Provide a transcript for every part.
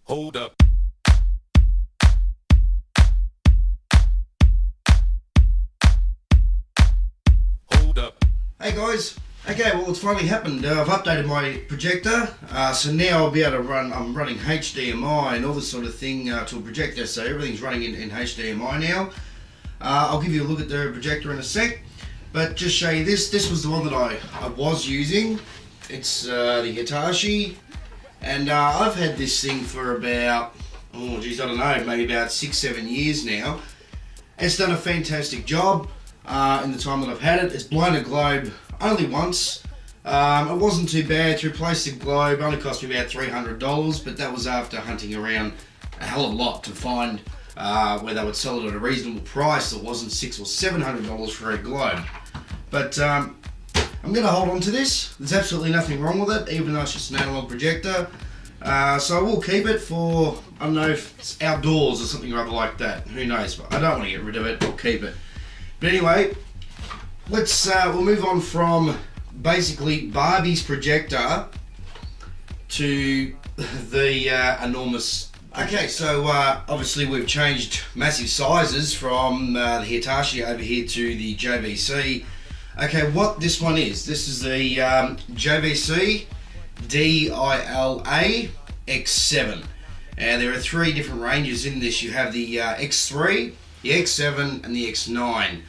Hold up. Hold up. Hey guys, okay, well it's finally happened. I've updated my projector, so now I'll be able to run, I'm running HDMI and all this sort of thing to a projector, so everything's running in HDMI now. I'll give you a look at the projector in a sec, but just show you this. This was the one that I was using. It's the Hitachi, and I've had this thing for about, oh geez, I don't know, maybe about 6-7 years now. It's done a fantastic job. In the time that I've had it. It's blown a globe only once. It wasn't too bad. To replace the globe only cost me about $300, but that was after hunting around a hell of a lot to find where they would sell it at a reasonable price that wasn't $600 or $700 for a globe. But I'm going to hold on to this. There's absolutely nothing wrong with it, even though it's just an analog projector. So I will keep it for, I don't know if it's outdoors or something or other like that. Who knows, but I don't want to get rid of it. I'll keep it. But anyway, we'll move on from basically Barbie's projector to the enormous. Okay, so obviously we've changed massive sizes from the Hitachi over here to the JVC. Okay, what this one is, this is the JVC DILA X7. And there are three different ranges in this. You have the X3, the X7 and the X9.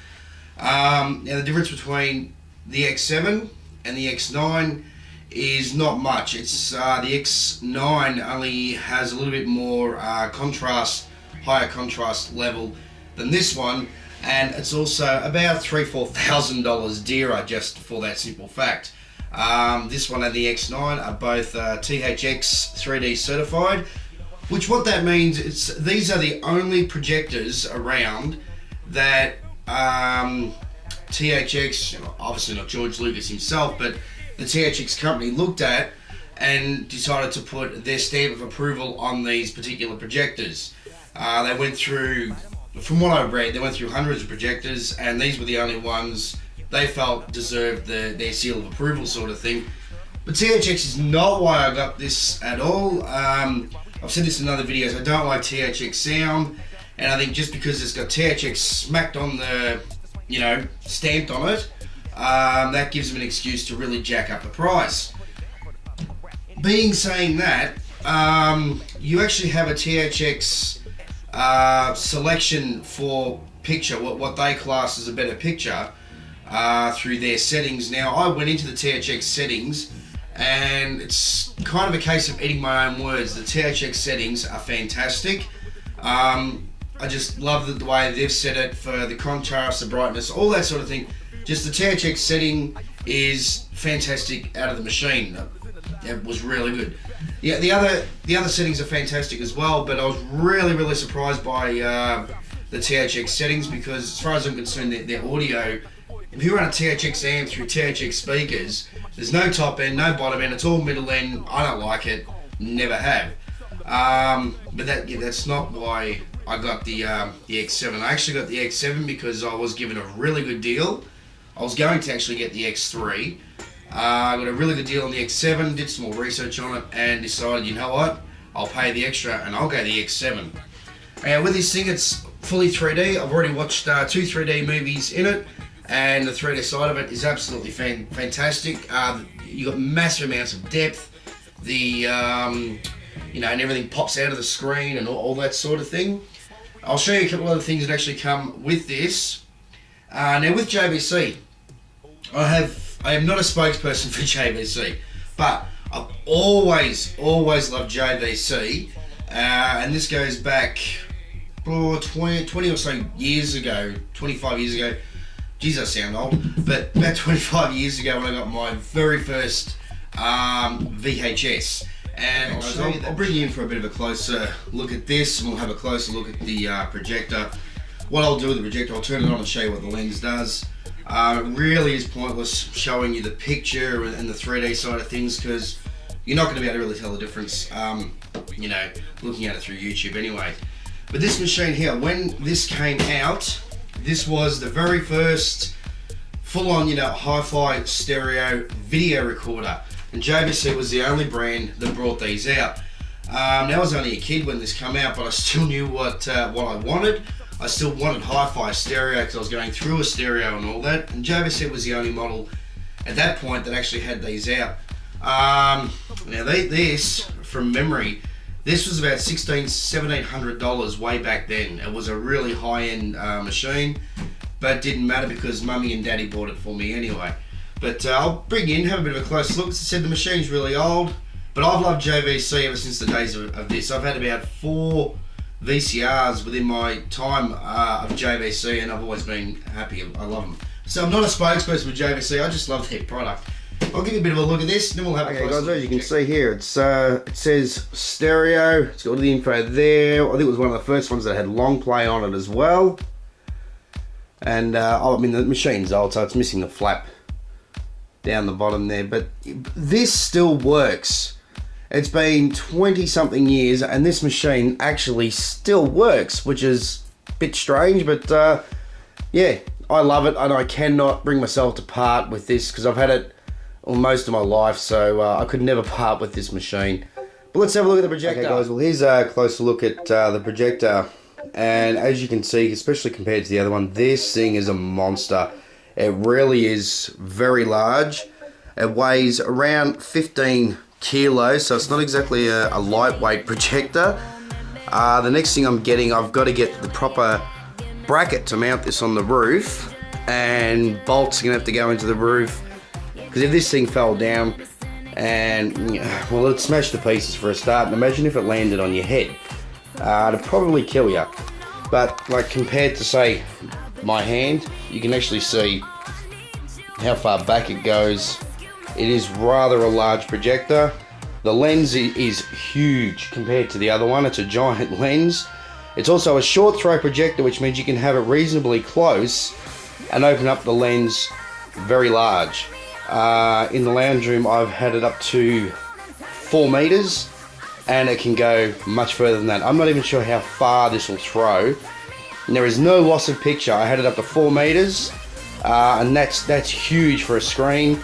Now the difference between the X7 and the X9 is not much. It's the X9 only has a little bit more contrast, higher contrast level than this one, and it's also about $3,000-4,000 dearer just for that simple fact. This one and the X9 are both THX 3D certified. Which what that means, these are the only projectors around that THX, obviously not George Lucas himself, but the THX company looked at and decided to put their stamp of approval on these particular projectors. They went through, from what I've read, they went through hundreds of projectors, and these were the only ones they felt deserved their seal of approval sort of thing. But THX is not why I got this at all. I've said this in other videos, I don't like THX sound, and I think just because it's got THX smacked on the, you know, stamped on it, that gives them an excuse to really jack up the price. Saying that, you actually have a THX selection for picture, what they class as a better picture, through their settings. Now, I went into the THX settings, and it's kind of a case of eating my own words. The THX settings are fantastic. I just love the way they've set it for the contrast, the brightness, all that sort of thing. Just the THX setting is fantastic out of the machine. It was really good. Yeah, the other settings are fantastic as well, but I was really surprised by the THX settings, because as far as I'm concerned, their audio, if you run a THX amp through THX speakers, there's no top end, no bottom end, it's all middle end. I don't like it, never have. But that's not why I got the X7. I actually got the X7 because I was given a really good deal. I was going to actually get the X3. I got a really good deal on the X7, did some more research on it, and decided, you know what, I'll pay the extra and I'll go the X7. And with this thing, it's fully 3D. I've already watched 2 3D movies in it, and the 3D side of it is absolutely fantastic. You got massive amounts of depth, you know, and everything pops out of the screen and all that sort of thing. I'll show you a couple of other things that actually come with this. Now with JVC, I am not a spokesperson for JVC, but I've always loved JVC, and this goes back 20 or so years ago, 25 years ago. Geez, I sound old, but about 25 years ago when I got my very first VHS. And I'll bring you in for a bit of a closer look at this, and we'll have a closer look at the projector. What I'll do with the projector, I'll turn it on and show you what the lens does. It really is pointless showing you the picture and the 3D side of things, because you're not going to be able to really tell the difference, you know, looking at it through YouTube anyway. But this machine here, when this came out, this was the very first full-on, you know, hi-fi stereo video recorder. And JVC was the only brand that brought these out. Now I was only a kid when this came out, but I still knew what I wanted. I still wanted hi-fi stereo because I was going through a stereo and all that. And JVC was the only model at that point that actually had these out. Now this, from memory, this was about $1,700 way back then. It was a really high-end machine, but it didn't matter because Mummy and Daddy bought it for me anyway. But I'll bring in, have a bit of a close look. As I said, the machine's really old, but I've loved JVC ever since the days of this. I've had about 4 VCRs within my time of JVC, and I've always been happy. I love them. So I'm not a spokesperson for JVC, I just love their product. I'll give you a bit of a look at this, and then we'll have a close look. As you can see here, it says stereo. It's got all the info there. I think it was one of the first ones that had long play on it as well. And I mean, the machine's old, so it's missing the flap down the bottom there, but this still works. It's been 20 something years and this machine actually still works, which is a bit strange, but yeah, I love it, and I cannot bring myself to part with this because I've had it most of my life, so I could never part with this machine. But let's have a look at the projector. Okay guys, well here's a closer look at the projector, and as you can see, especially compared to the other one, this thing is a monster. It really is very large. It weighs around 15 kilos, so it's not exactly a lightweight projector. The next thing I'm getting, I've got to get the proper bracket to mount this on the roof, and bolts are going to have to go into the roof, because if this thing fell down, and well, it'd smash to pieces for a start, and imagine if it landed on your head. It'd probably kill you. But like compared to say my hand, you can actually see how far back it goes. It is rather a large projector. The lens is huge compared to the other one. It's a giant lens. It's also a short throw projector, which means you can have it reasonably close and open up the lens very large. In the lounge room, I've had it up to 4 meters, and it can go much further than that. I'm not even sure how far this will throw. And there is no loss of picture. I had it up to 4 meters, and that's huge for a screen.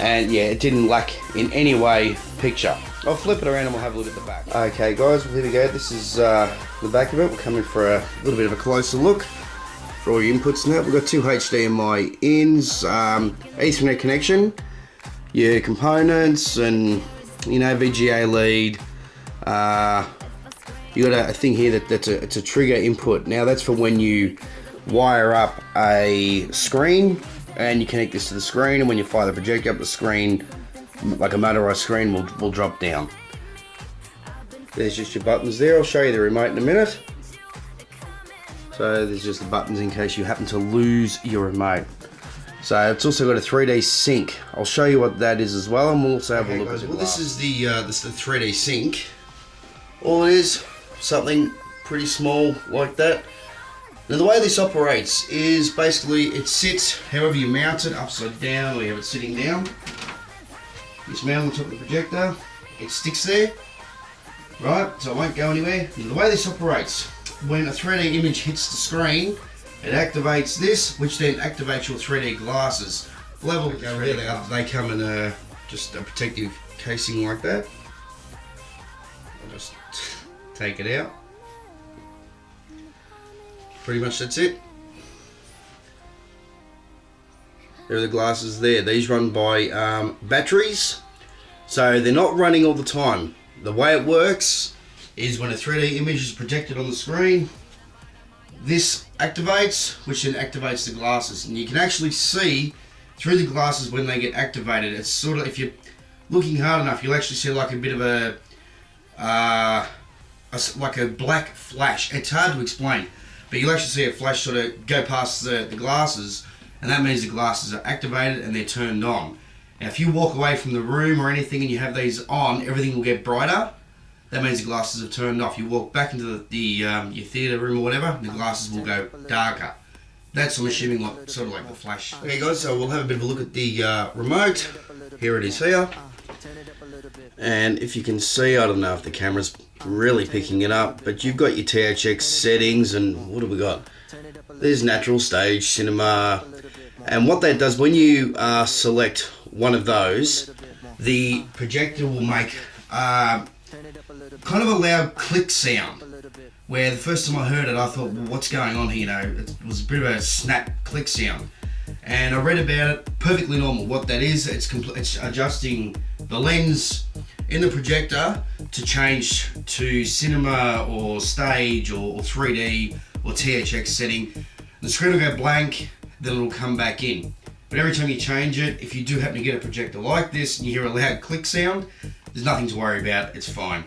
And yeah, it didn't lack in any way picture. I'll flip it around and we'll have a look at the back. Okay guys, well here we go. This is the back of it. We're coming for a little bit of a closer look for all your inputs and that. We've got 2 HDMI ins, Ethernet connection, your components, and you know, VGA lead. You got a thing here it's a trigger input. Now that's for when you wire up a screen and you connect this to the screen, and when you fire the projector up, the screen, like a motorized screen, will drop down. There's just your buttons there. I'll show you the remote in a minute. So there's just the buttons in case you happen to lose your remote. So it's also got a 3D sync. I'll show you what that is as well, and we'll also have a look at it. Well, this is the 3D sync. All it is, something pretty small like that. Now the way this operates is basically it sits however you mount it, upside down, or you have it sitting down. It's mounted on top of the projector. It sticks there, right? So it won't go anywhere. And the way this operates, when a 3D image hits the screen, it activates this, which then activates your 3D glasses. Level over here, they come in just a protective casing like that. I'll just take it out. Pretty much that's it. There are the glasses there. These run by batteries, so they're not running all the time. The way it works is when a 3D image is projected on the screen, this activates, which then activates the glasses, and you can actually see through the glasses when they get activated. It's sort of, if you're looking hard enough, you'll actually see like a bit of like a black flash. It's hard to explain, but you'll actually see a flash sort of go past the glasses, and that means the glasses are activated and they're turned on. Now if you walk away from the room or anything and you have these on, everything will get brighter. That means the glasses are turned off. You walk back into your theatre room or whatever, and the glasses will go darker. That's, I'm assuming, like, sort of like the flash. Okay guys, so we'll have a bit of a look at the remote. Here it is here. And if you can see, I don't know if the camera's really picking it up, but you've got your THX settings, and what have we got? There's natural, stage, cinema, and what that does, when you select one of those, the projector will make kind of a loud click sound. Where the first time I heard it, I thought, well, what's going on here? You know, it was a bit of a snap click sound. And I read about it, perfectly normal. What that is, it's adjusting the lens in the projector to change to cinema or stage or 3D or THX setting. The screen will go blank, then it'll come back in. But every time you change it, if you do happen to get a projector like this and you hear a loud click sound, there's nothing to worry about, it's fine.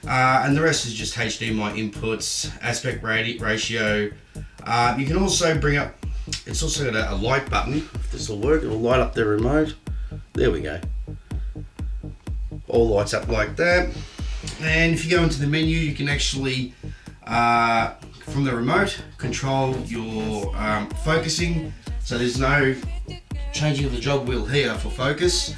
And the rest is just HDMI inputs, aspect ratio. You can also bring up, it's also got a light button. If this will work, it'll light up the remote. There we go. All lights up like that. And if you go into the menu, you can actually, from the remote, control your focusing. So there's no changing of the jog wheel here for focus.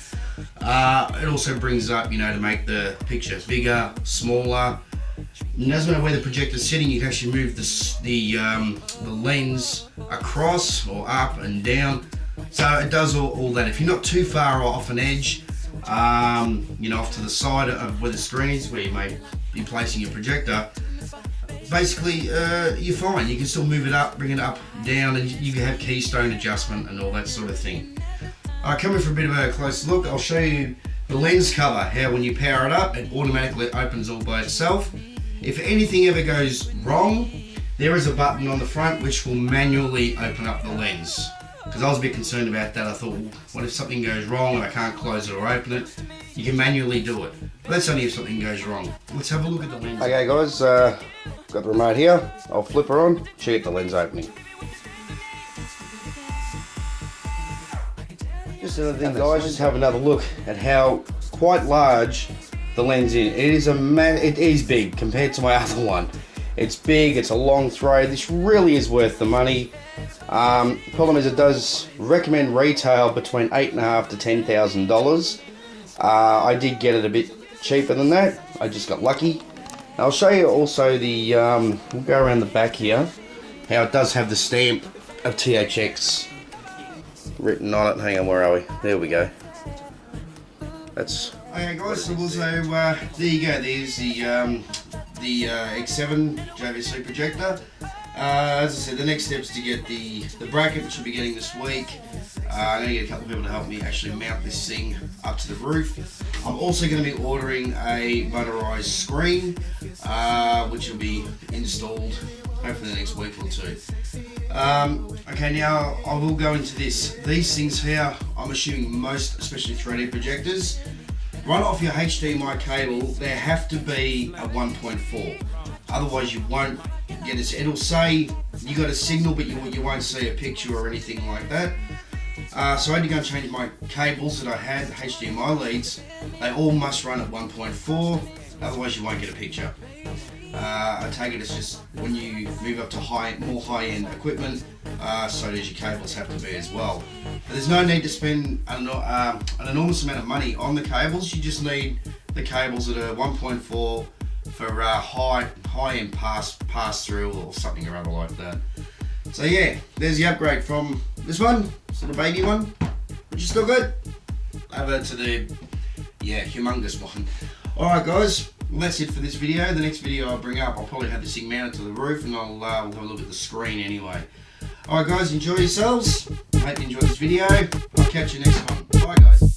It also brings up, you know, to make the picture bigger, smaller. It doesn't matter where the projector's sitting, you can actually move the lens across or up and down. So it does all that. If you're not too far off an edge, you know, off to the side of where the screen is, where you may be placing your projector, basically you're fine. You can still move it up, bring it up, down, and you can have keystone adjustment and all that sort of thing. Coming for a bit of a close look, I'll show you the lens cover, how when you power it up, it automatically opens all by itself. If anything ever goes wrong, there is a button on the front which will manually open up the lens. Because I was a bit concerned about that. I thought, well, what if something goes wrong and I can't close it or open it? You can manually do it. But that's only if something goes wrong. Let's have a look at the lens. Okay guys, got the remote here. I'll flip her on, check the lens opening. Just another thing guys, just have another look at how quite large the lens is. It is big compared to my other one. It's big, it's a long throw. This really is worth the money. Problem is it does recommend retail between $8,500 to $10,000. I did get it a bit cheaper than that. I just got lucky. I'll show you also the, we'll go around the back here, how it does have the stamp of THX written on it. Hang on, where are we? There we go. That's... Okay guys, so also, there you go, there's the X7 JVC projector. As I said, the next step is to get the bracket, which we'll be getting this week. I'm going to get a couple of people to help me actually mount this thing up to the roof. I'm also going to be ordering a motorized screen, which will be installed hopefully the next week or two. Okay, now I will go into this. These things here, I'm assuming most, especially 3D projectors, run off your HDMI cable. There have to be a 1.4. Otherwise you won't get it. It'll say you got a signal, but you won't see a picture or anything like that. So I had to go and change my cables that I had, the HDMI leads. They all must run at 1.4, otherwise you won't get a picture. I take it it's just when you move up to more high-end equipment, so does your cables have to be as well. But there's no need to spend an enormous amount of money on the cables. You just need the cables that are 1.4 for high-end pass-through or something or other like that. So yeah, there's the upgrade from this one, so the baby one, which is still good, over to the humongous one. Alright guys, well, that's it for this video. The next video I'll bring up, I'll probably have this thing mounted to the roof, and we'll have a look at the screen anyway. Alright guys, enjoy yourselves. Hope you enjoyed this video. I'll catch you next time. Bye guys.